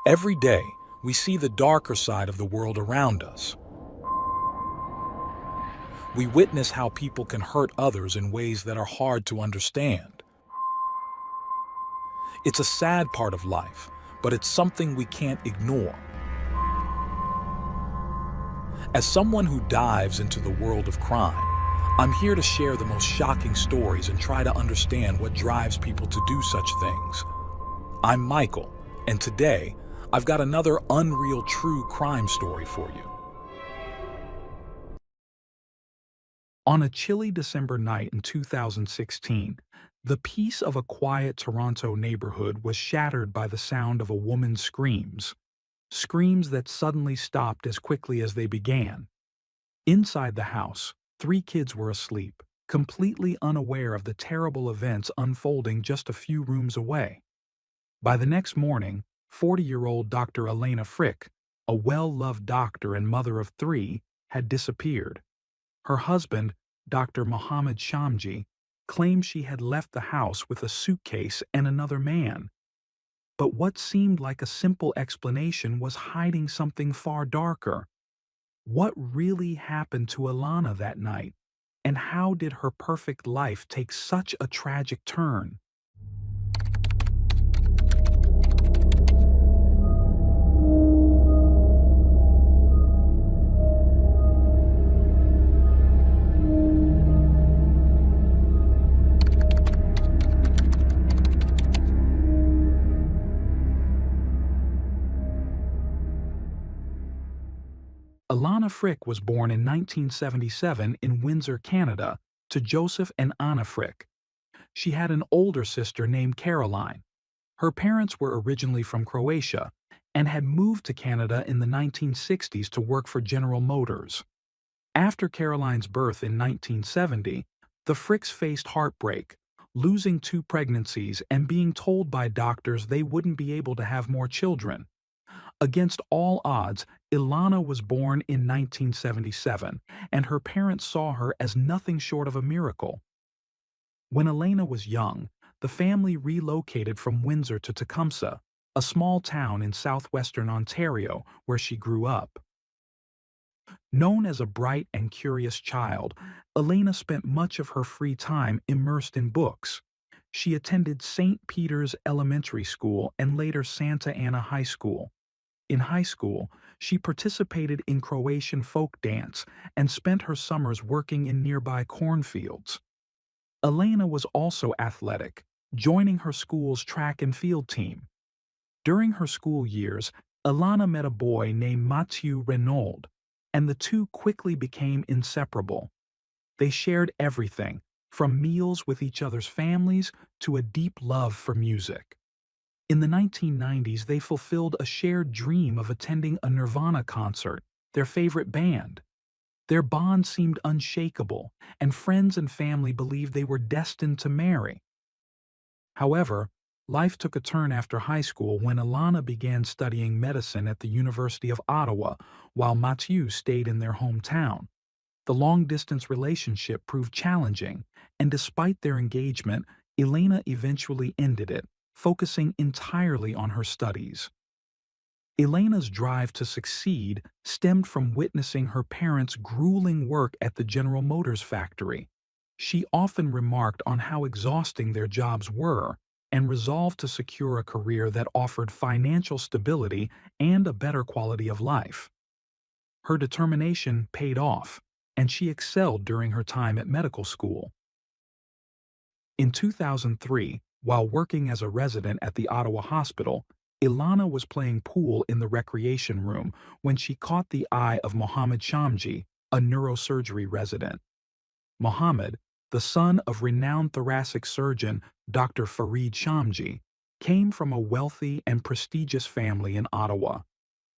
Every day, we see the darker side of the world around us. We witness how people can hurt others in ways that are hard to understand. It's a sad part of life, but it's something we can't ignore. As someone who dives into the world of crime, I'm here to share the most shocking stories and try to understand what drives people to do such things. I'm Michael, and today, I've got another unreal true crime story for you. On a chilly December night in 2016, the peace of a quiet Toronto neighborhood was shattered by the sound of a woman's screams. Screams that suddenly stopped as quickly as they began. Inside the house, three kids were asleep, completely unaware of the terrible events unfolding just a few rooms away. By the next morning, 40-year-old Dr. Elena Frick, a well-loved doctor and mother of three, had disappeared. Her husband, Dr. Mohammed Shamji, claimed she had left the house with a suitcase and another man. But what seemed like a simple explanation was hiding something far darker. What really happened to Alana that night? And how did her perfect life take such a tragic turn? Alana Frick was born in 1977 in Windsor, Canada, to Joseph and Anna Frick. She had an older sister named Caroline. Her parents were originally from Croatia and had moved to Canada in the 1960s to work for General Motors. After Caroline's birth in 1970, the Fricks faced heartbreak, losing two pregnancies and being told by doctors they wouldn't be able to have more children. Against all odds, Ilana was born in 1977, and her parents saw her as nothing short of a miracle. When Elena was young, the family relocated from Windsor to Tecumseh, a small town in southwestern Ontario where she grew up. Known as a bright and curious child, Elena spent much of her free time immersed in books. She attended St. Peter's Elementary School and later Santa Ana High School. In high school, she participated in Croatian folk dance and spent her summers working in nearby cornfields. Elena was also athletic, joining her school's track and field team. During her school years, Elana met a boy named Mathieu Renaud, and the two quickly became inseparable. They shared everything, from meals with each other's families to a deep love for music. In the 1990s, they fulfilled a shared dream of attending a Nirvana concert, their favorite band. Their bond seemed unshakable, and friends and family believed they were destined to marry. However, life took a turn after high school when Ilana began studying medicine at the University of Ottawa, while Mathieu stayed in their hometown. The long-distance relationship proved challenging, and despite their engagement, Elena eventually ended it, focusing entirely on her studies. Elena's drive to succeed stemmed from witnessing her parents' grueling work at the General Motors factory. She often remarked on how exhausting their jobs were and resolved to secure a career that offered financial stability and a better quality of life. Her determination paid off, and she excelled during her time at medical school. In 2003, while working as a resident at the Ottawa Hospital, Ilana was playing pool in the recreation room when she caught the eye of Mohammed Shamji, a neurosurgery resident. Mohammed, the son of renowned thoracic surgeon Dr. Farid Shamji, came from a wealthy and prestigious family in Ottawa.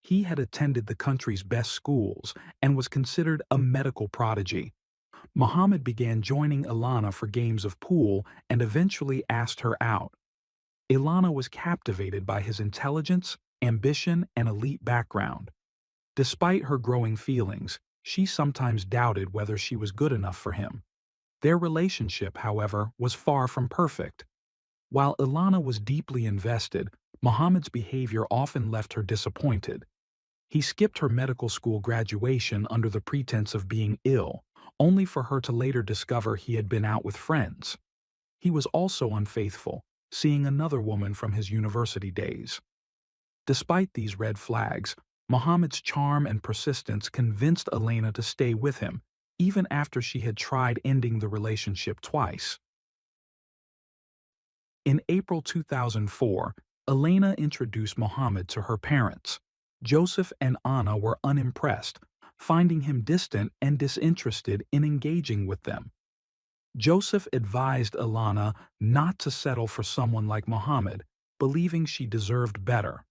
He had attended the country's best schools and was considered a medical prodigy. Mohammed began joining Ilana for games of pool and eventually asked her out. Ilana was captivated by his intelligence, ambition, and elite background. Despite her growing feelings, she sometimes doubted whether she was good enough for him. Their relationship, however, was far from perfect. While Ilana was deeply invested, Muhammad's behavior often left her disappointed. He skipped her medical school graduation under the pretense of being ill, only for her to later discover he had been out with friends. He was also unfaithful, seeing another woman from his university days. Despite these red flags, Muhammad's charm and persistence convinced Elena to stay with him, even after she had tried ending the relationship twice. In April 2004, Elena introduced Muhammad to her parents. Joseph and Anna were unimpressed, finding him distant and disinterested in engaging with them. Joseph advised Elena not to settle for someone like Muhammad, believing she deserved better.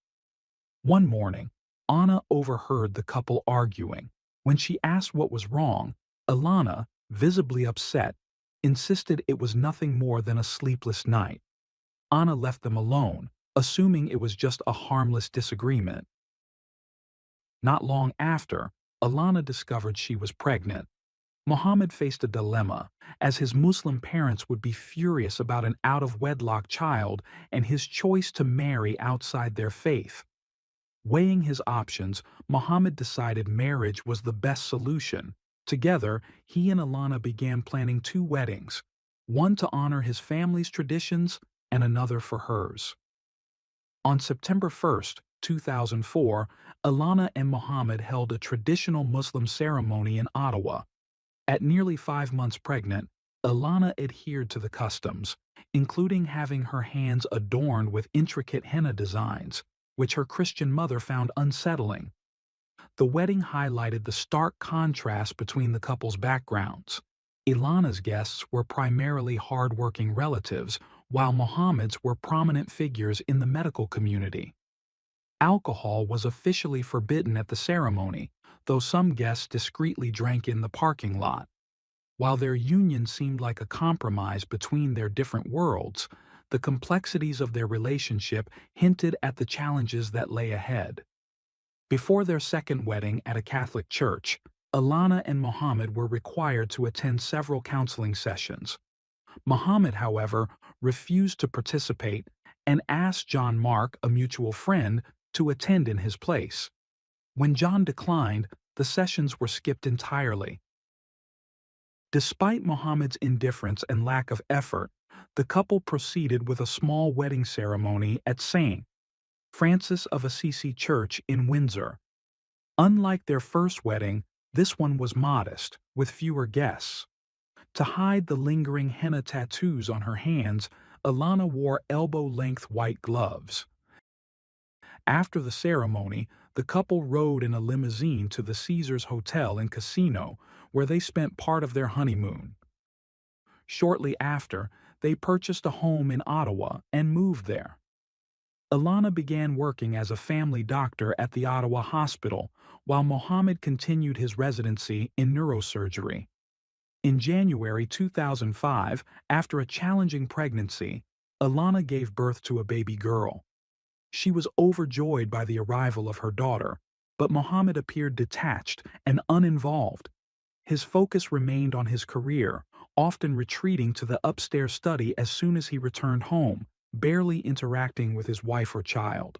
One morning, Anna overheard the couple arguing. When she asked what was wrong, Elena, visibly upset, insisted it was nothing more than a sleepless night. Anna left them alone, assuming it was just a harmless disagreement. Not long after, Elena discovered she was pregnant. Muhammad faced a dilemma, as his Muslim parents would be furious about an out-of-wedlock child and his choice to marry outside their faith. Weighing his options, Muhammad decided marriage was the best solution. Together, he and Elena began planning two weddings, one to honor his family's traditions and another for hers. On September 1st, 2004, Elena and Muhammad held a traditional Muslim ceremony in Ottawa. At nearly 5 months pregnant, Elena adhered to the customs, including having her hands adorned with intricate henna designs, which her Christian mother found unsettling. The wedding highlighted the stark contrast between the couple's backgrounds. Elena's guests were primarily hard-working relatives, while Muhammad's were prominent figures in the medical community. Alcohol was officially forbidden at the ceremony, though some guests discreetly drank in the parking lot. While their union seemed like a compromise between their different worlds, the complexities of their relationship hinted at the challenges that lay ahead. Before their second wedding at a Catholic church, Elena and Muhammad were required to attend several counseling sessions. Muhammad, however, refused to participate and asked John Mark, a mutual friend, to attend in his place. When John declined, the sessions were skipped entirely. Despite Muhammad's indifference and lack of effort, the couple proceeded with a small wedding ceremony at St. Francis of Assisi Church in Windsor. Unlike their first wedding, this one was modest, with fewer guests. To hide the lingering henna tattoos on her hands, Elena wore elbow-length white gloves. After the ceremony, the couple rode in a limousine to the Caesars Hotel and Casino, where they spent part of their honeymoon. Shortly after, they purchased a home in Ottawa and moved there. Elena began working as a family doctor at the Ottawa Hospital, while Muhammad continued his residency in neurosurgery. In January 2005, after a challenging pregnancy, Elena gave birth to a baby girl. She was overjoyed by the arrival of her daughter, but Muhammad appeared detached and uninvolved. His focus remained on his career, often retreating to the upstairs study as soon as he returned home, barely interacting with his wife or child.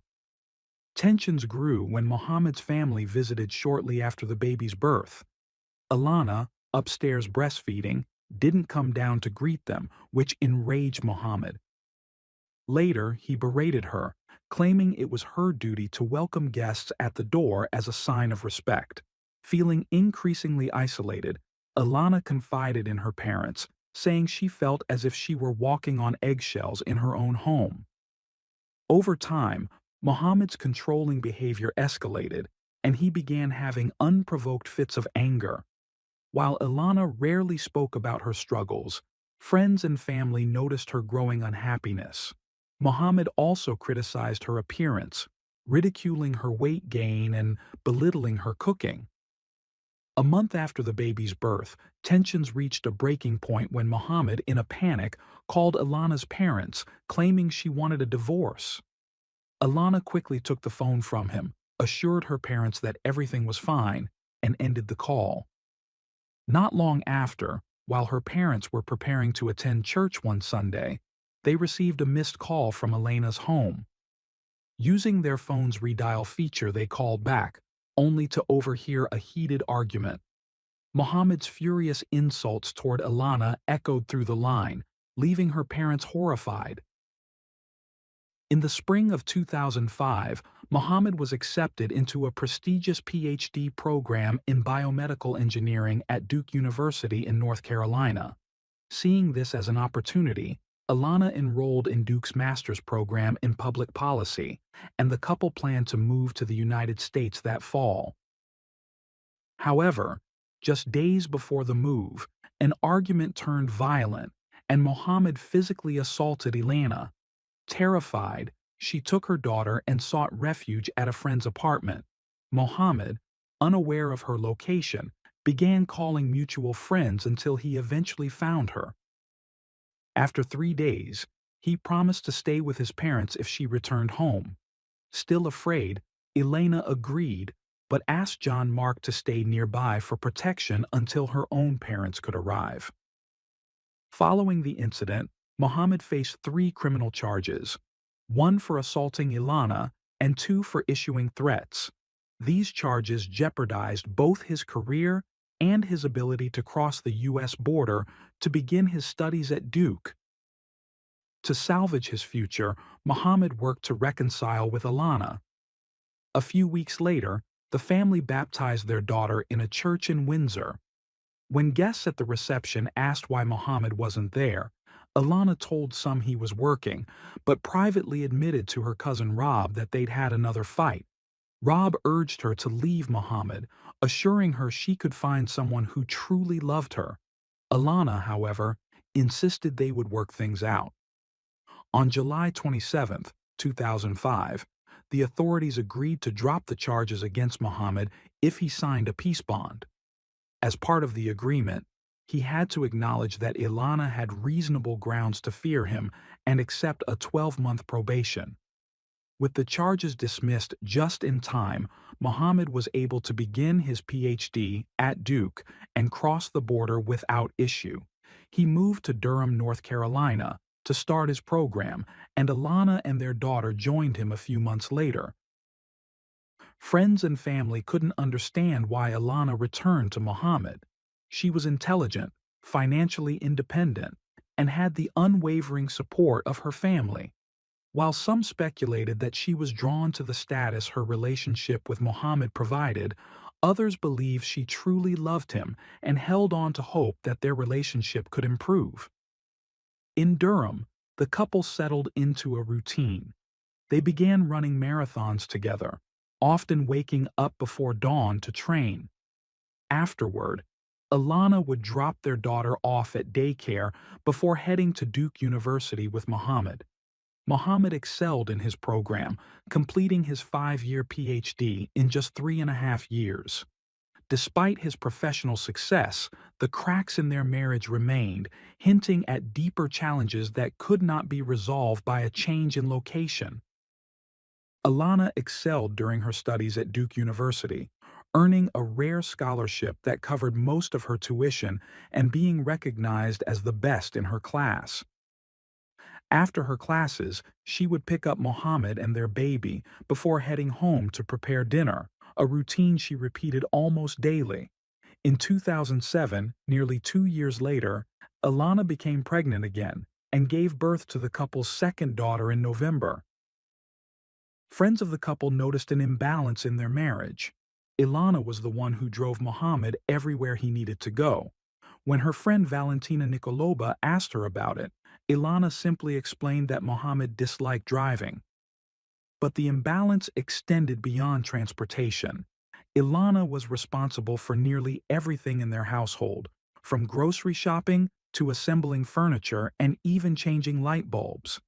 Tensions grew when Muhammad's family visited shortly after the baby's birth. Elena, upstairs breastfeeding, didn't come down to greet them, which enraged Muhammad. Later, he berated her, claiming it was her duty to welcome guests at the door as a sign of respect. Feeling increasingly isolated, Elena confided in her parents, saying she felt as if she were walking on eggshells in her own home. Over time, Muhammad's controlling behavior escalated, and he began having unprovoked fits of anger. While Elena rarely spoke about her struggles, friends and family noticed her growing unhappiness. Muhammad also criticized her appearance, ridiculing her weight gain and belittling her cooking. A month after the baby's birth, tensions reached a breaking point when Muhammad, in a panic, called Elena's parents, claiming she wanted a divorce. Elena quickly took the phone from him, assured her parents that everything was fine, and ended the call. Not long after, while her parents were preparing to attend church one Sunday, they received a missed call from Elena's home. Using their phone's redial feature, they called back, only to overhear a heated argument. Mohammed's furious insults toward Ilana echoed through the line, leaving her parents horrified. In the spring of 2005, Mohammed was accepted into a prestigious PhD program in biomedical engineering at Duke University in North Carolina. Seeing this as an opportunity, Ilana enrolled in Duke's master's program in public policy, and the couple planned to move to the United States that fall. However, just days before the move, an argument turned violent, and Mohammed physically assaulted Ilana. Terrified, she took her daughter and sought refuge at a friend's apartment. Mohammed, unaware of her location, began calling mutual friends until he eventually found her. After 3 days, he promised to stay with his parents if she returned home. Still afraid, Elena agreed, but asked John Mark to stay nearby for protection until her own parents could arrive. Following the incident, Mohammed faced 3 criminal charges, 1 for assaulting Ilana and 2 for issuing threats. These charges jeopardized both his career and his ability to cross the U.S. border to begin his studies at Duke. To salvage his future, Mohammed worked to reconcile with Ilana. A few weeks later, the family baptized their daughter in a church in Windsor. When guests at the reception asked why Mohammed wasn't there, Ilana told some he was working, but privately admitted to her cousin Rob that they'd had another fight. Rob urged her to leave Mohammed, assuring her she could find someone who truly loved her. Ilana, however, insisted they would work things out. On July 27, 2005, the authorities agreed to drop the charges against Mohammed if he signed a peace bond. As part of the agreement, he had to acknowledge that Ilana had reasonable grounds to fear him and accept a 12-month probation. With the charges dismissed just in time, Mohammed was able to begin his PhD at Duke and cross the border without issue. He moved to Durham, North Carolina, to start his program, and Ilana and their daughter joined him a few months later. Friends and family couldn't understand why Ilana returned to Mohammed. She was intelligent, financially independent, and had the unwavering support of her family. While some speculated that she was drawn to the status her relationship with Mohammed provided, others believed she truly loved him and held on to hope that their relationship could improve. In Durham, the couple settled into a routine. They began running marathons together, often waking up before dawn to train. Afterward, Ilana would drop their daughter off at daycare before heading to Duke University with Mohammed. Mohammed excelled in his program, completing his 5-year PhD in just 3.5 years. Despite his professional success, the cracks in their marriage remained, hinting at deeper challenges that could not be resolved by a change in location. Ilana excelled during her studies at Duke University, earning a rare scholarship that covered most of her tuition and being recognized as the best in her class. After her classes, she would pick up Mohammed and their baby before heading home to prepare dinner, a routine she repeated almost daily. In 2007, nearly 2 years later, Ilana became pregnant again and gave birth to the couple's second daughter in November. Friends of the couple noticed an imbalance in their marriage. Ilana was the one who drove Mohammed everywhere he needed to go. When her friend Valentina Nikolova asked her about it, Ilana simply explained that Mohammed disliked driving. But the imbalance extended beyond transportation. Ilana was responsible for nearly everything in their household, from grocery shopping to assembling furniture and even changing light bulbs.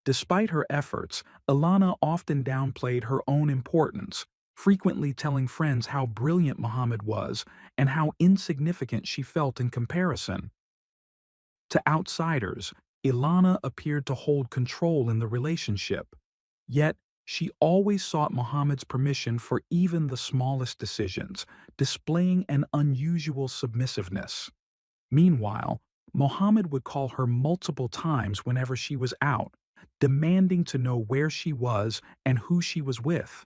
Despite her efforts, Ilana often downplayed her own importance, frequently telling friends how brilliant Mohammed was and how insignificant she felt in comparison. To outsiders, Ilana appeared to hold control in the relationship. Yet, she always sought Mohammed's permission for even the smallest decisions, displaying an unusual submissiveness. Meanwhile, Mohammed would call her multiple times whenever she was out, demanding to know where she was and who she was with.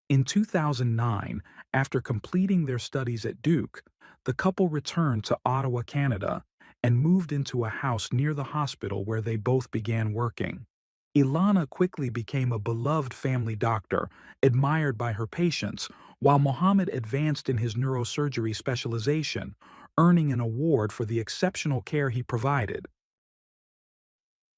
In 2009, after completing their studies at Duke, the couple returned to Ottawa, Canada, and moved into a house near the hospital where they both began working. Ilana quickly became a beloved family doctor, admired by her patients, while Mohammed advanced in his neurosurgery specialization, earning an award for the exceptional care he provided.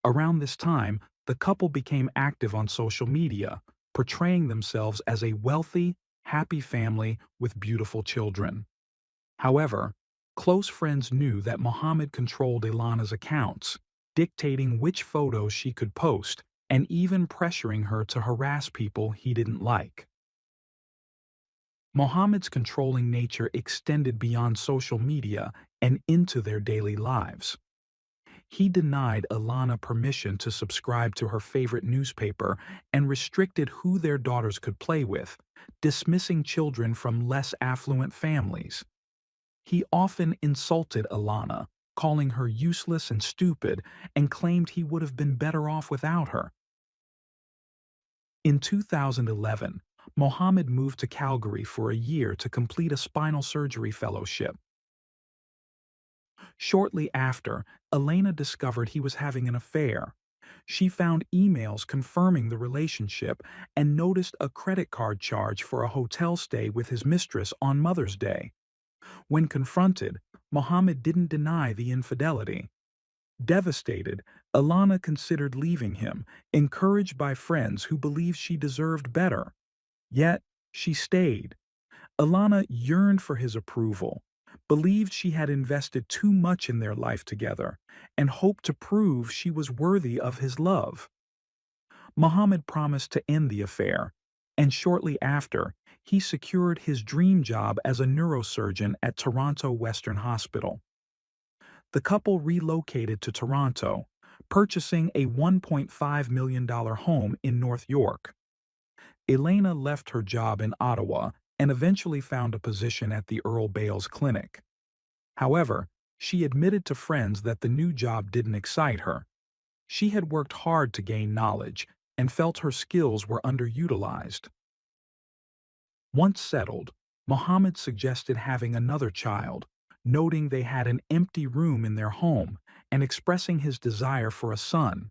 Around this time, the couple became active on social media, portraying themselves as a wealthy, happy family with beautiful children. However, close friends knew that Mohammed controlled Ilana's accounts, dictating which photos she could post and even pressuring her to harass people he didn't like. Mohammed's controlling nature extended beyond social media and into their daily lives. He denied Ilana permission to subscribe to her favorite newspaper and restricted who their daughters could play with, dismissing children from less affluent families. He often insulted Ilana, calling her useless and stupid, and claimed he would have been better off without her. In 2011, Mohammed moved to Calgary for a year to complete a spinal surgery fellowship. Shortly after, Elena discovered he was having an affair. She found emails confirming the relationship and noticed a credit card charge for a hotel stay with his mistress on Mother's Day. When confronted, Mohammed didn't deny the infidelity. Devastated, Ilana considered leaving him, encouraged by friends who believed she deserved better. Yet, she stayed. Ilana yearned for his approval, believed she had invested too much in their life together, and hoped to prove she was worthy of his love. Mohammed promised to end the affair, and shortly after, he secured his dream job as a neurosurgeon at Toronto Western Hospital. The couple relocated to Toronto, purchasing a $1.5 million home in North York. Elena left her job in Ottawa and eventually found a position at the Earl Bales Clinic. However, she admitted to friends that the new job didn't excite her. She had worked hard to gain knowledge and felt her skills were underutilized. Once settled, Mohammed suggested having another child, noting they had an empty room in their home and expressing his desire for a son.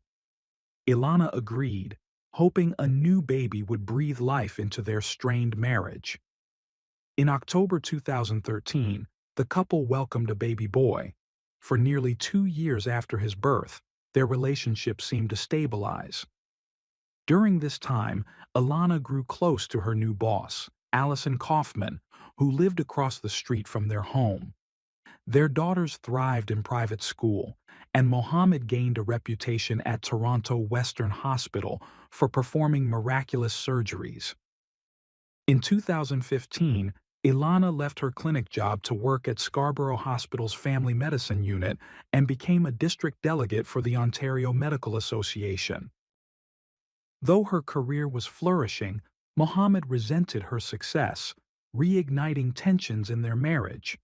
Ilana agreed, hoping a new baby would breathe life into their strained marriage. In October 2013, the couple welcomed a baby boy. For nearly 2 years after his birth, their relationship seemed to stabilize. During this time, Ilana grew close to her new boss, Allison Kaufman, who lived across the street from their home. Their daughters thrived in private school, and Mohammed gained a reputation at Toronto Western Hospital for performing miraculous surgeries. In 2015, Ilana left her clinic job to work at Scarborough Hospital's Family Medicine Unit and became a district delegate for the Ontario Medical Association. Though her career was flourishing, Mohammed resented her success, reigniting tensions in their marriage.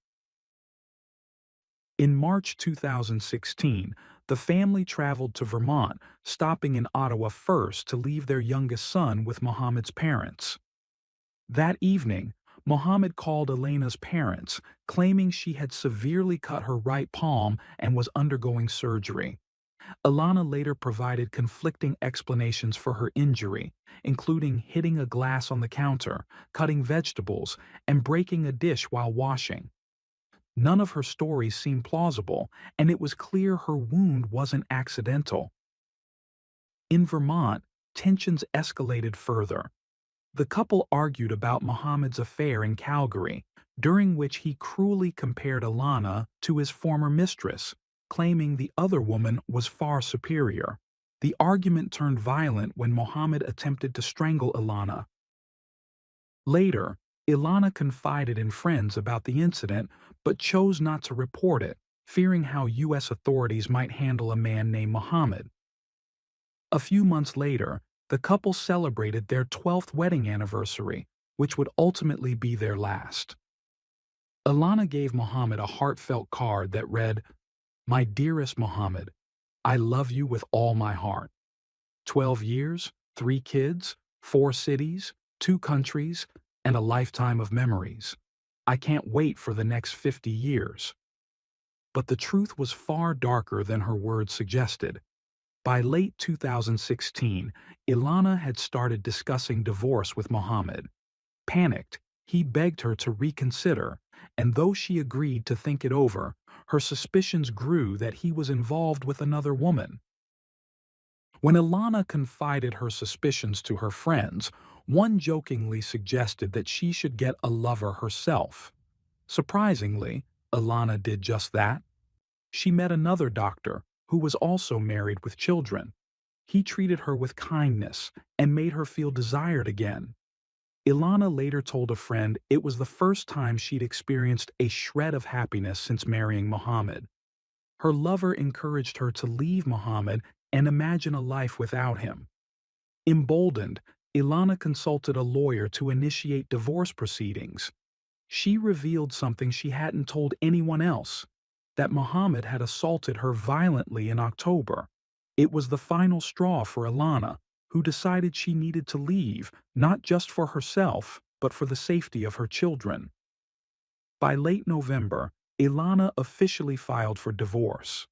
In March 2016, the family traveled to Vermont, stopping in Ottawa first to leave their youngest son with Mohammed's parents. That evening, Mohammed called Elena's parents, claiming she had severely cut her right palm and was undergoing surgery. Ilana later provided conflicting explanations for her injury, including hitting a glass on the counter, cutting vegetables, and breaking a dish while washing. None of her stories seemed plausible, and it was clear her wound wasn't accidental. In Vermont, tensions escalated further. The couple argued about Mohammed's affair in Calgary, during which he cruelly compared Ilana to his former mistress, claiming the other woman was far superior. The argument turned violent when Mohammed attempted to strangle Ilana. Later, Ilana confided in friends about the incident but chose not to report it, fearing how U.S. authorities might handle a man named Mohammed. A few months later, the couple celebrated their 12th wedding anniversary, which would ultimately be their last. Ilana gave Mohammed a heartfelt card that read, "My dearest Mohammed, I love you with all my heart. 12 years, 3 kids, 4 cities, 2 countries, and a lifetime of memories. I can't wait for the next 50 years. But the truth was far darker than her words suggested. By late 2016, Ilana had started discussing divorce with Mohammed. Panicked, he begged her to reconsider, and though she agreed to think it over, her suspicions grew that he was involved with another woman. When Ilana confided her suspicions to her friends, one jokingly suggested that she should get a lover herself. Surprisingly, Ilana did just that. She met another doctor who was also married with children. He treated her with kindness and made her feel desired again. Ilana later told a friend it was the first time she'd experienced a shred of happiness since marrying Mohammed. Her lover encouraged her to leave Mohammed and imagine a life without him. Emboldened, Ilana consulted a lawyer to initiate divorce proceedings. She revealed something she hadn't told anyone else, that Mohammed had assaulted her violently in October. It was the final straw for Ilana, who decided she needed to leave, not just for herself, but for the safety of her children. By late November, Ilana officially filed for divorce.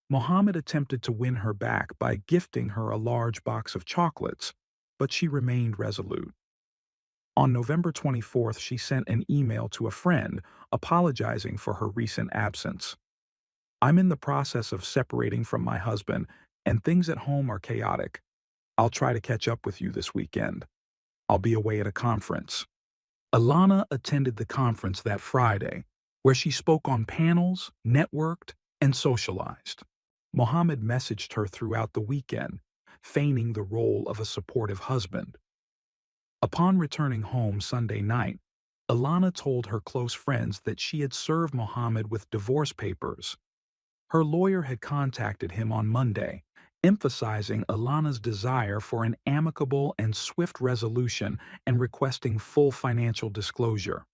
Mohammed attempted to win her back by gifting her a large box of chocolates, but she remained resolute. On November 24th, she sent an email to a friend apologizing for her recent absence. "I'm in the process of separating from my husband, and things at home are chaotic. I'll try to catch up with you this weekend. I'll be away at a conference." Ilana attended the conference that Friday, where she spoke on panels, networked, and socialized. Mohammed messaged her throughout the weekend, feigning the role of a supportive husband. Upon returning home Sunday night, Ilana told her close friends that she had served Mohammed with divorce papers. Her lawyer had contacted him on Monday, emphasizing Ilana's desire for an amicable and swift resolution and requesting full financial disclosure.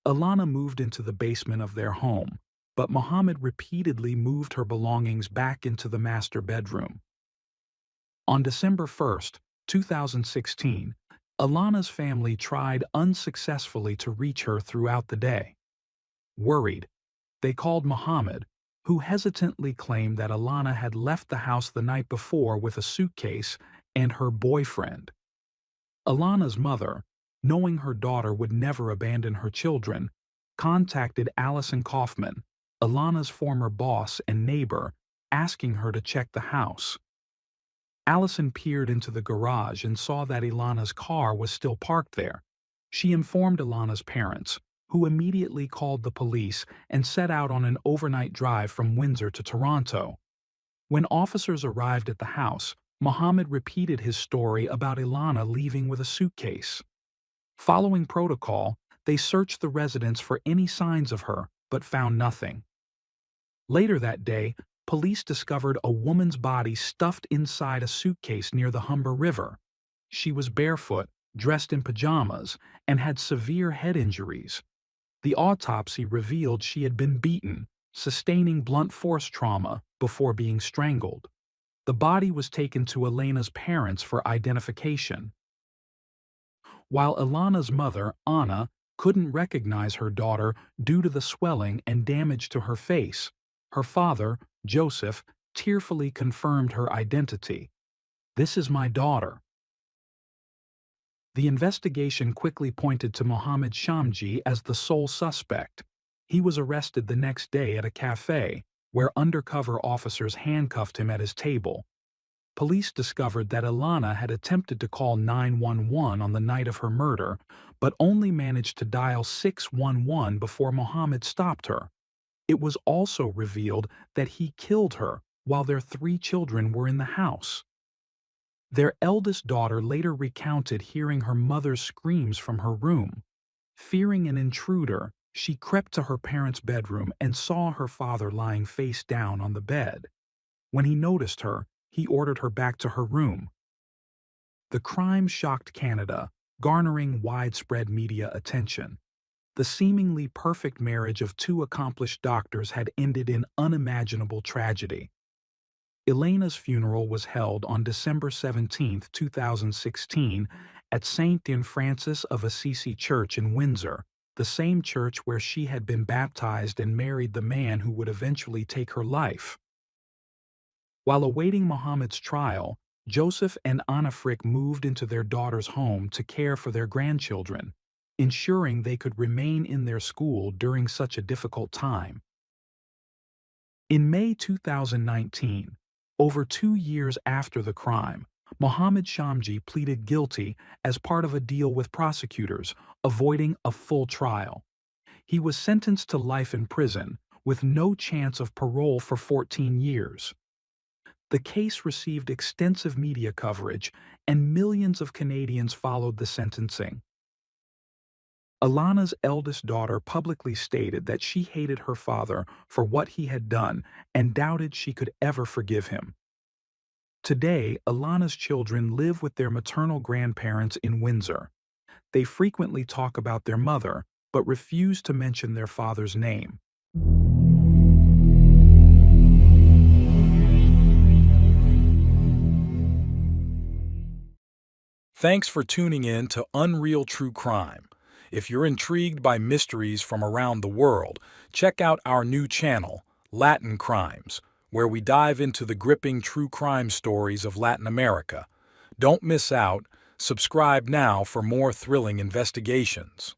Ilana moved into the basement of their home, but Mohammed repeatedly moved her belongings back into the master bedroom. On December 1st, 2016, Ilana's family tried unsuccessfully to reach her throughout the day. Worried, they called Mohammed, who hesitantly claimed that Ilana had left the house the night before with a suitcase and her boyfriend. Ilana's mother, knowing her daughter would never abandon her children, contacted Allison Kaufman, Ilana's former boss and neighbor, asking her to check the house. Allison peered into the garage and saw that Ilana's car was still parked there. She informed Ilana's parents, who immediately called the police and set out on an overnight drive from Windsor to Toronto. When officers arrived at the house, Mohammed repeated his story about Ilana leaving with a suitcase. Following protocol, they searched the residence for any signs of her, but found nothing. Later that day, police discovered a woman's body stuffed inside a suitcase near the Humber River. She was barefoot, dressed in pajamas, and had severe head injuries. The autopsy revealed she had been beaten, sustaining blunt force trauma before being strangled. The body was taken to Elena's parents for identification. While Ilana's mother, Anna, couldn't recognize her daughter due to the swelling and damage to her face, her father, Joseph, tearfully confirmed her identity. "This is my daughter." The investigation quickly pointed to Mohammed Shamji as the sole suspect. He was arrested the next day at a cafe, where undercover officers handcuffed him at his table. Police discovered that Ilana had attempted to call 911 on the night of her murder, but only managed to dial 611 before Mohammed stopped her. It was also revealed that he killed her while their 3 children were in the house. Their eldest daughter later recounted hearing her mother's screams from her room. Fearing an intruder, she crept to her parents' bedroom and saw her father lying face down on the bed. When he noticed her, he ordered her back to her room. The crime shocked Canada, garnering widespread media attention. The seemingly perfect marriage of 2 accomplished doctors had ended in unimaginable tragedy. Elena's funeral was held on December 17, 2016, at St. Dean Francis of Assisi Church in Windsor, the same church where she had been baptized and married the man who would eventually take her life. While awaiting Muhammad's trial, Joseph and Anna Frick moved into their daughter's home to care for their grandchildren, ensuring they could remain in their school during such a difficult time. In May 2019, over 2 years after the crime, Mohammed Shamji pleaded guilty as part of a deal with prosecutors, avoiding a full trial. He was sentenced to life in prison, with no chance of parole for 14 years. The case received extensive media coverage, and millions of Canadians followed the sentencing. Alana's eldest daughter publicly stated that she hated her father for what he had done and doubted she could ever forgive him. Today, Alana's children live with their maternal grandparents in Windsor. They frequently talk about their mother, but refuse to mention their father's name. Thanks for tuning in to Unreal True Crime. If you're intrigued by mysteries from around the world, check out our new channel, Latin Crimes, where we dive into the gripping true crime stories of Latin America. Don't miss out. Subscribe now for more thrilling investigations.